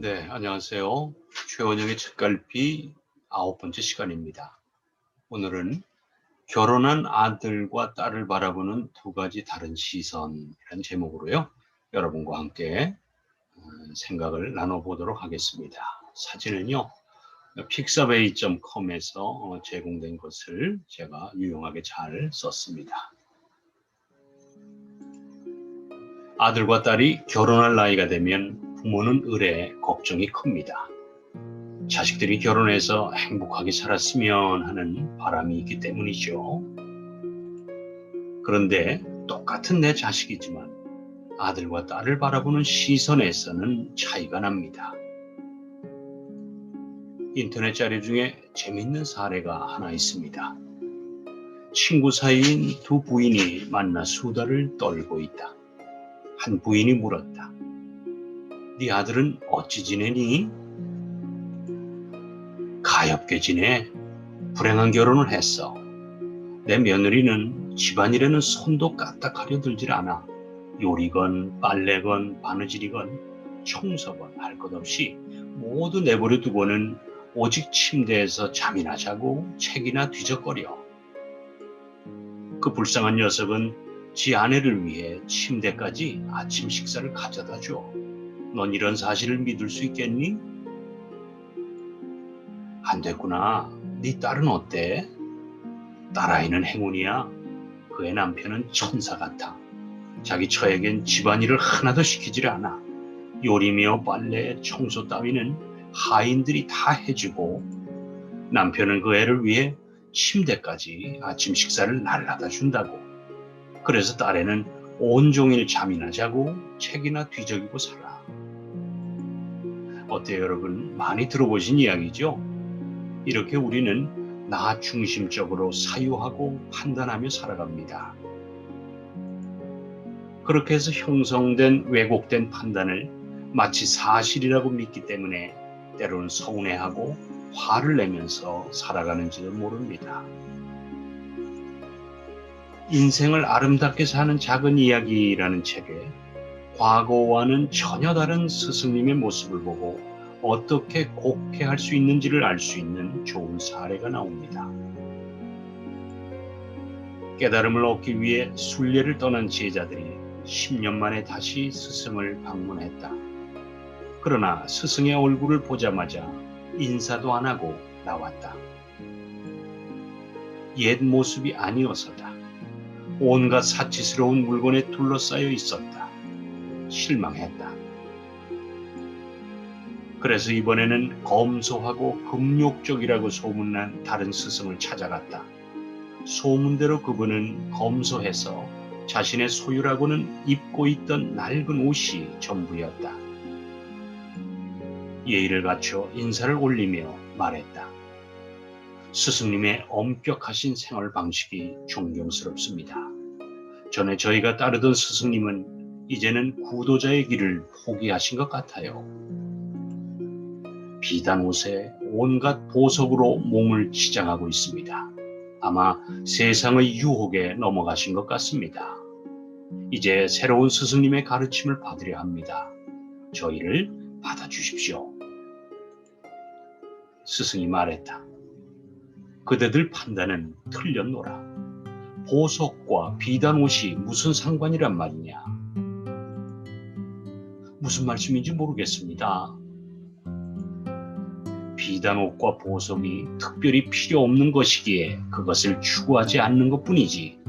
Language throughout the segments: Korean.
네, 안녕하세요. 최원영의 책갈피 9번째 시간입니다. 오늘은 결혼한 아들과 딸을 바라보는 두 가지 다른 시선이라는 제목으로요. 여러분과 함께 생각을 나눠보도록 하겠습니다. 사진은요, pixabay.com에서 제공된 것을 제가 유용하게 잘 썼습니다. 아들과 딸이 결혼할 나이가 되면 부모는 을에 걱정이 큽니다. 자식들이 결혼해서 행복하게 살았으면 하는 바람이 있기 때문이죠. 그런데 똑같은 내 자식이지만 아들과 딸을 바라보는 시선에서는 차이가 납니다. 인터넷 자료 중에 재밌는 사례가 하나 있습니다. 친구 사이인 두 부인이 만나 수다를 떨고 있다. 한 부인이 물었다. 네 아들은 어찌 지내니? 가엾게 지내. 불행한 결혼을 했어. 내 며느리는 집안일에는 손도 까딱하려 들질 않아. 요리건 빨래건 바느질이건 청소건 할 것 없이 모두 내버려 두고는 오직 침대에서 잠이나 자고 책이나 뒤적거려. 그 불쌍한 녀석은 지 아내를 위해 침대까지 아침 식사를 가져다 줘. 넌 이런 사실을 믿을 수 있겠니? 안 됐구나. 네 딸은 어때? 딸아이는 행운이야. 그의 남편은 천사 같아. 자기 처에겐 집안일을 하나도 시키질 않아. 요리며 빨래, 청소 따위는 하인들이 다 해주고 남편은 그 애를 위해 침대까지 아침 식사를 날라다 준다고. 그래서 딸애는 온종일 잠이나 자고 책이나 뒤적이고 살아. 어때요, 여러분? 많이 들어보신 이야기죠? 이렇게 우리는 나 중심적으로 사유하고 판단하며 살아갑니다. 그렇게 해서 형성된 왜곡된 판단을 마치 사실이라고 믿기 때문에 때로는 서운해하고 화를 내면서 살아가는지도 모릅니다. 인생을 아름답게 사는 작은 이야기라는 책에 과거와는 전혀 다른 스승님의 모습을 보고 어떻게 곡해할 수 있는지를 알 수 있는 좋은 사례가 나옵니다. 깨달음을 얻기 위해 순례를 떠난 제자들이 10년 만에 다시 스승을 방문했다. 그러나 스승의 얼굴을 보자마자 인사도 안 하고 나왔다. 옛 모습이 아니어서다. 온갖 사치스러운 물건에 둘러싸여 있었다. 실망했다. 그래서 이번에는 검소하고 금욕적이라고 소문난 다른 스승을 찾아갔다. 소문대로 그분은 검소해서 자신의 소유라고는 입고 있던 낡은 옷이 전부였다. 예의를 갖춰 인사를 올리며 말했다. 스승님의 엄격하신 생활 방식이 존경스럽습니다. 전에 저희가 따르던 스승님은 이제는 구도자의 길을 포기하신 것 같아요. 비단 옷에 온갖 보석으로 몸을 치장하고 있습니다. 아마 세상의 유혹에 넘어가신 것 같습니다. 이제 새로운 스승님의 가르침을 받으려 합니다. 저희를 받아주십시오. 스승이 말했다. 그대들 판단은 틀렸노라. 보석과 비단 옷이 무슨 상관이란 말이냐. 무슨 말씀인지 모르겠습니다. 비단 옷과 보석이 특별히 필요 없는 것이기에 그것을 추구하지 않는 것뿐이지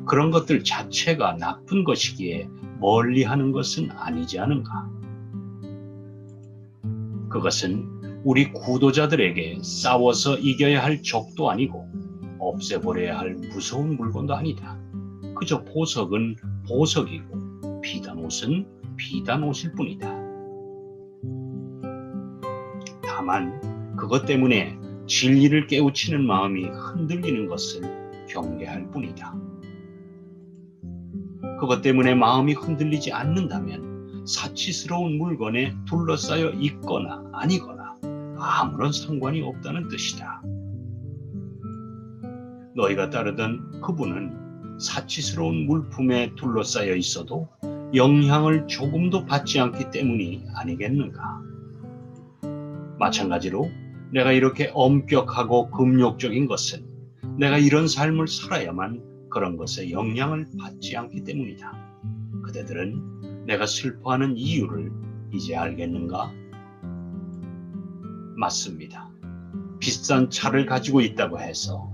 그런 것들 자체가 나쁜 것이기에 멀리하는 것은 아니지 않은가. 그것은 우리 구도자들에게 싸워서 이겨야 할 적도 아니고 없애버려야 할 무서운 물건도 아니다. 그저 보석은 보석이고 비단 옷은 비단 옷일 뿐이다. 다만 그것 때문에 진리를 깨우치는 마음이 흔들리는 것을 경계할 뿐이다. 그것 때문에 마음이 흔들리지 않는다면 사치스러운 물건에 둘러싸여 있거나 아니거나 아무런 상관이 없다는 뜻이다. 너희가 따르던 그분은 사치스러운 물품에 둘러싸여 있어도 영향을 조금도 받지 않기 때문이 아니겠는가? 마찬가지로 내가 이렇게 엄격하고 금욕적인 것은 내가 이런 삶을 살아야만 그런 것에 영향을 받지 않기 때문이다. 그대들은 내가 슬퍼하는 이유를 이제 알겠는가? 맞습니다. 비싼 차를 가지고 있다고 해서,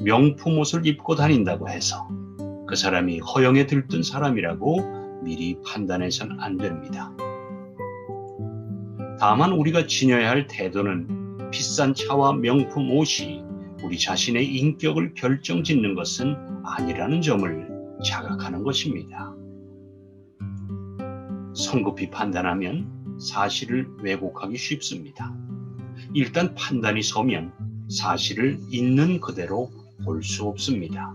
명품 옷을 입고 다닌다고 해서 그 사람이 허영에 들뜬 사람이라고 미리 판단해서는 안 됩니다. 다만 우리가 지녀야 할 태도는 비싼 차와 명품 옷이 우리 자신의 인격을 결정짓는 것은 아니라는 점을 자각하는 것입니다. 성급히 판단하면 사실을 왜곡하기 쉽습니다. 일단 판단이 서면 사실을 있는 그대로 볼 수 없습니다.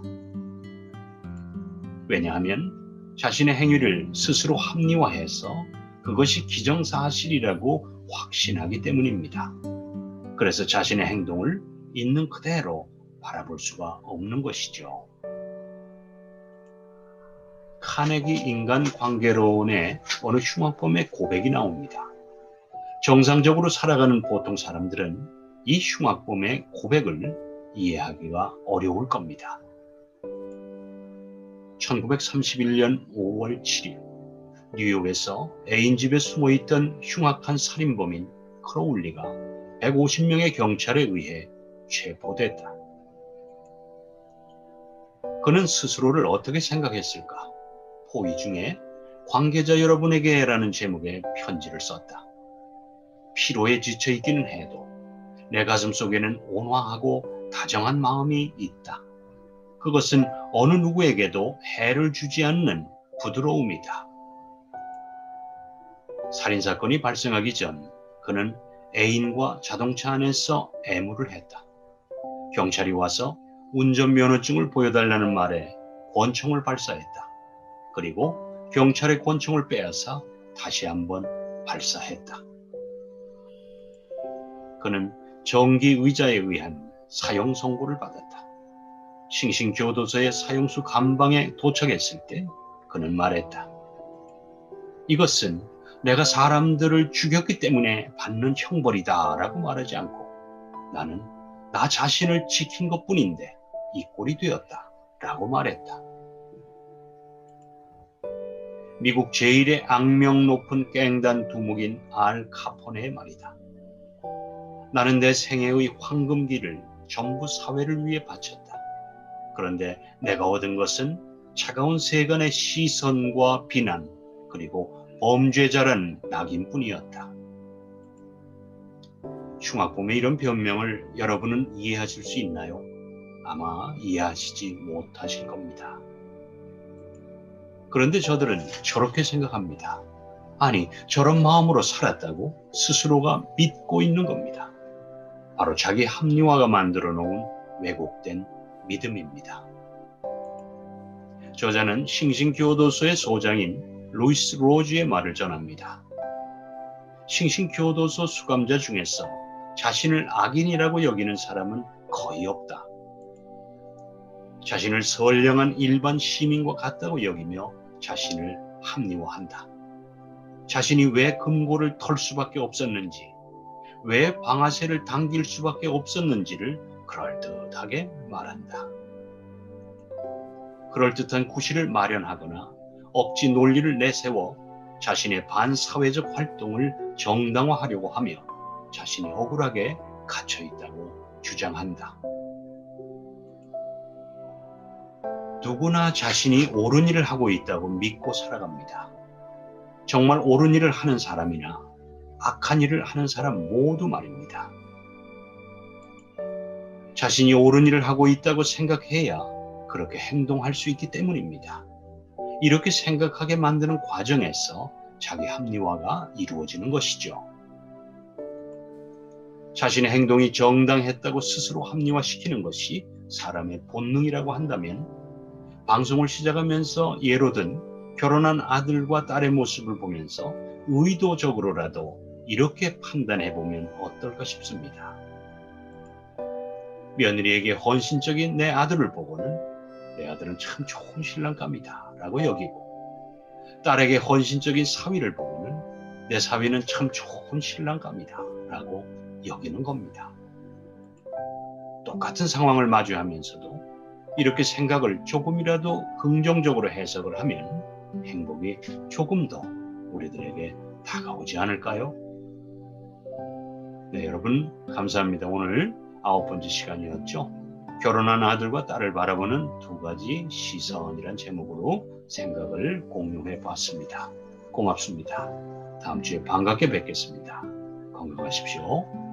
왜냐하면 자신의 행위를 스스로 합리화해서 그것이 기정사실이라고 확신하기 때문입니다. 그래서 자신의 행동을 있는 그대로 바라볼 수가 없는 것이죠. 카네기 인간관계론의 어느 흉악범의 고백이 나옵니다. 정상적으로 살아가는 보통 사람들은 이 흉악범의 고백을 이해하기가 어려울 겁니다. 1931년 5월 7일 뉴욕에서 애인 집에 숨어있던 흉악한 살인범인 크로울리가 150명의 경찰에 의해 체포됐다. 그는 스스로를 어떻게 생각했을까? 포위 중에 관계자 여러분에게 라는 제목의 편지를 썼다. 피로에 지쳐 있기는 해도 내 가슴 속에는 온화하고 다정한 마음이 있다. 그것은 어느 누구에게도 해를 주지 않는 부드러움이다. 살인사건이 발생하기 전 그는 애인과 자동차 안에서 애무를 했다. 경찰이 와서 운전면허증을 보여달라는 말에 권총을 발사했다. 그리고 경찰의 권총을 빼앗아 다시 한번 발사했다. 그는 정기의자에 의한 사형 선고를 받았다. 싱싱교도소의 사형수 감방에 도착했을 때 그는 말했다. 이것은 내가 사람들을 죽였기 때문에 받는 형벌이다 라고 말하지 않고 나는 나 자신을 지킨 것뿐인데 이 꼴이 되었다 라고 말했다. 미국 제1의 악명 높은 갱단 두목인 알 카포네의 말이다. 나는 내 생애의 황금기를 전부 사회를 위해 바쳤다. 그런데 내가 얻은 것은 차가운 세간의 시선과 비난, 그리고 범죄자란 낙인뿐이었다. 흉악범의 이런 변명을 여러분은 이해하실 수 있나요? 아마 이해하시지 못하실 겁니다. 그런데 저들은 저렇게 생각합니다. 아니, 저런 마음으로 살았다고 스스로가 믿고 있는 겁니다. 바로 자기 합리화가 만들어 놓은 왜곡된 믿음입니다. 저자는 싱싱교도소의 소장인 루이스 로즈의 말을 전합니다. 싱싱교도소 수감자 중에서 자신을 악인이라고 여기는 사람은 거의 없다. 자신을 선량한 일반 시민과 같다고 여기며 자신을 합리화한다. 자신이 왜 금고를 털 수밖에 없었는지, 왜 방아쇠를 당길 수밖에 없었는지를 그럴듯하게 말한다. 그럴듯한 구실을 마련하거나 억지 논리를 내세워 자신의 반사회적 활동을 정당화하려고 하며 자신이 억울하게 갇혀있다고 주장한다. 누구나 자신이 옳은 일을 하고 있다고 믿고 살아갑니다. 정말 옳은 일을 하는 사람이나 악한 일을 하는 사람 모두 말입니다. 자신이 옳은 일을 하고 있다고 생각해야 그렇게 행동할 수 있기 때문입니다. 이렇게 생각하게 만드는 과정에서 자기 합리화가 이루어지는 것이죠. 자신의 행동이 정당했다고 스스로 합리화시키는 것이 사람의 본능이라고 한다면 방송을 시작하면서 예로 든 결혼한 아들과 딸의 모습을 보면서 의도적으로라도 이렇게 판단해보면 어떨까 싶습니다. 며느리에게 헌신적인 내 아들을 보고는 내 아들은 참 좋은 신랑감이다 라고 여기고, 딸에게 헌신적인 사위를 보고는 내 사위는 참 좋은 신랑감이다 라고 여기는 겁니다. 똑같은 상황을 마주하면서도 이렇게 생각을 조금이라도 긍정적으로 해석을 하면 행복이 조금 더 우리들에게 다가오지 않을까요? 네, 여러분 감사합니다. 오늘 9번째 시간이었죠. 결혼한 아들과 딸을 바라보는 두 가지 시선이란 제목으로 생각을 공유해 봤습니다. 고맙습니다. 다음 주에 반갑게 뵙겠습니다. 건강하십시오.